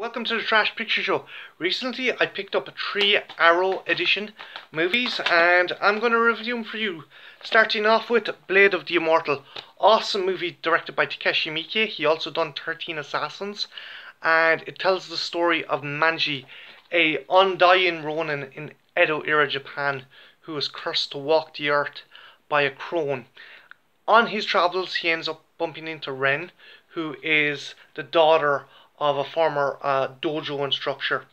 Welcome to the Trash Picture Show. Recently I picked up 3 Arrow edition movies and I'm going to review them for you. Starting off with Blade of the Immortal. Awesome movie directed by Takeshi Miike. He also done 13 Assassins, and it tells the story of Manji, a undying ronin in Edo era Japan who is cursed to walk the earth by a crone. On his travels he ends up bumping into Ren, who is the daughter of a former dojo instructor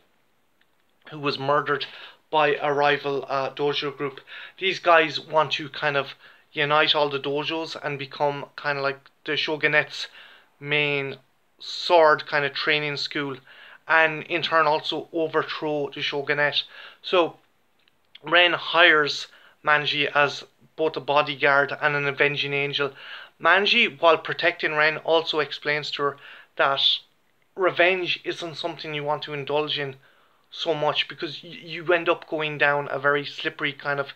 who was murdered by a rival dojo group. These guys want to kind of unite all the dojos and become kind of like the shogunate's main sword kind of training school, and in turn also overthrow the shogunate. So Ren hires Manji as both a bodyguard and an avenging angel. Manji, while protecting Ren, also explains to her that revenge isn't something you want to indulge in so much, because you end up going down a very slippery kind of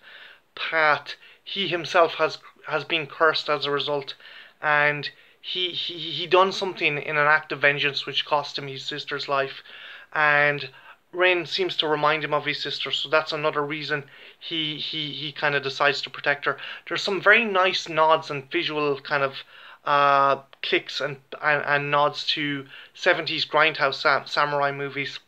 path. He himself has been cursed as a result, and he done something in an act of vengeance which cost him his sister's life, and Ren seems to remind him of his sister, so that's another reason he kind of decides to protect her. There's some very nice nods and visual kind of clicks and nods to 70s grindhouse samurai movies.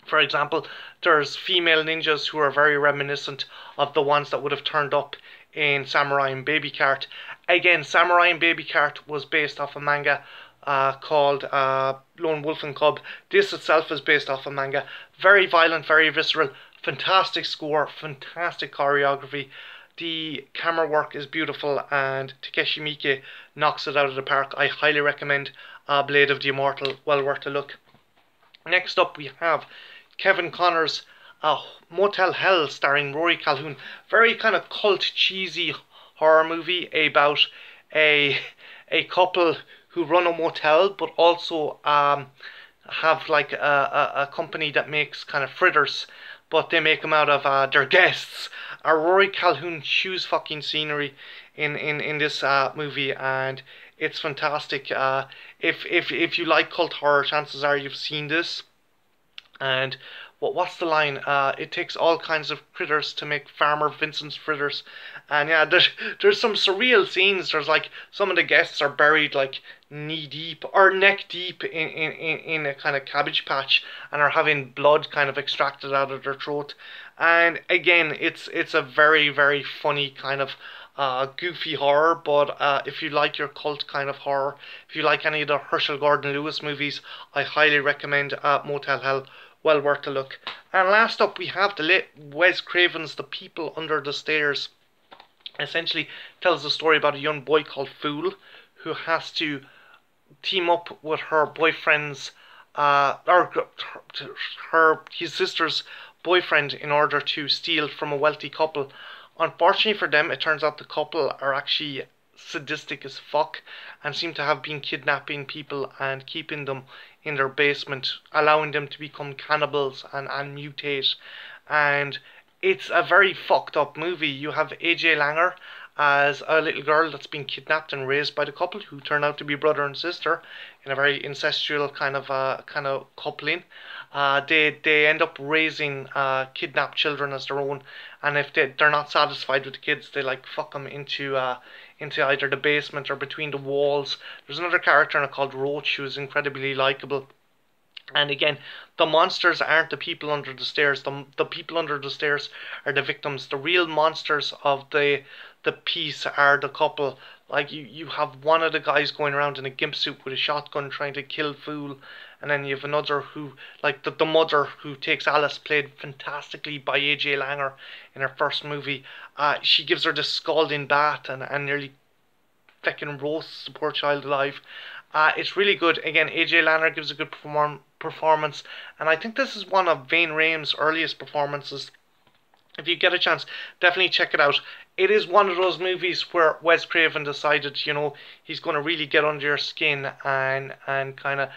For example, there's female ninjas who are very reminiscent of the ones that would have turned up in Samurai and Baby Cart. Again, Samurai and Baby Cart was based off a manga called Lone Wolf and Cub. This itself is based off a manga. Very violent, very visceral, fantastic score, fantastic choreography. The camera work is beautiful, and Takeshi Miike knocks it out of the park. I highly recommend Blade of the Immortal. Well worth a look. Next up we have Kevin Connor's Motel Hell, starring Rory Calhoun. Very kind of cult, cheesy horror movie about a couple who run a motel, but also have like a company that makes kind of fritters, but they make them out of their guests. Rory Calhoun chews fucking scenery in this movie, and it's fantastic. If you like cult horror, chances are you've seen this. And what's the line? It takes all kinds of critters to make Farmer Vincent's fritters. And yeah, there's some surreal scenes. There's like some of the guests are buried like knee deep or neck deep in a kind of cabbage patch, and are having blood kind of extracted out of their throat. And again, it's a very, very funny kind of goofy horror. But if you like your cult kind of horror, if you like any of the Herschel Gordon Lewis movies, I highly recommend Motel Hell. Well worth a look. And last up we have the late Wes Craven's The People Under the Stairs. Essentially tells the story about a young boy called Fool who has to team up with her boyfriend's his sister's boyfriend in order to steal from a wealthy couple. Unfortunately for them, it turns out the couple are actually sadistic as fuck and seem to have been kidnapping people and keeping them in their basement, allowing them to become cannibals and mutate. And it's a very fucked up movie. You have AJ Langer as a little girl that's been kidnapped and raised by the couple, who turn out to be brother and sister in a very incestual kind of coupling. They end up raising kidnapped children as their own, and if they're not satisfied with the kids, they like fuck them into either the basement or between the walls. There's another character in it called Roach who is incredibly likable. And again, the monsters aren't the people under the stairs. The people under the stairs are the victims. The real monsters of the piece are the couple. Like you have one of the guys going around in a gimp suit with a shotgun trying to kill Fool, and then you have another who, like the mother who takes Alice, played fantastically by AJ Langer in her first movie. She gives her this scalding bath and nearly fucking roasts the poor child alive. It's really good. Again, AJ Langer gives a good performance, and I think this is one of Vane Raham's earliest performances. If you get a chance, definitely check it out. It is one of those movies where Wes Craven decided, you know, he's going to really get under your skin and kind of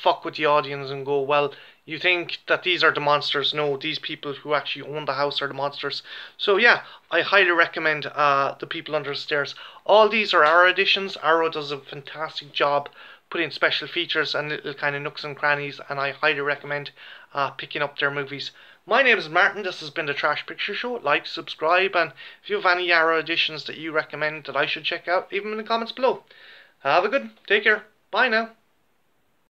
fuck with the audience and go, well, you think that these are the monsters? No, these people who actually own the house are the monsters. So yeah, I highly recommend The People Under the Stairs. All these are Arrow editions. Arrow does a fantastic job put in special features and little kind of nooks and crannies, and I highly recommend picking up their movies. My name is Martin. This has been the Trash Picture Show. Like, subscribe, and if you have any Yarrow editions that you recommend that I should check out, leave them in the comments below. Have a good, take care, bye now.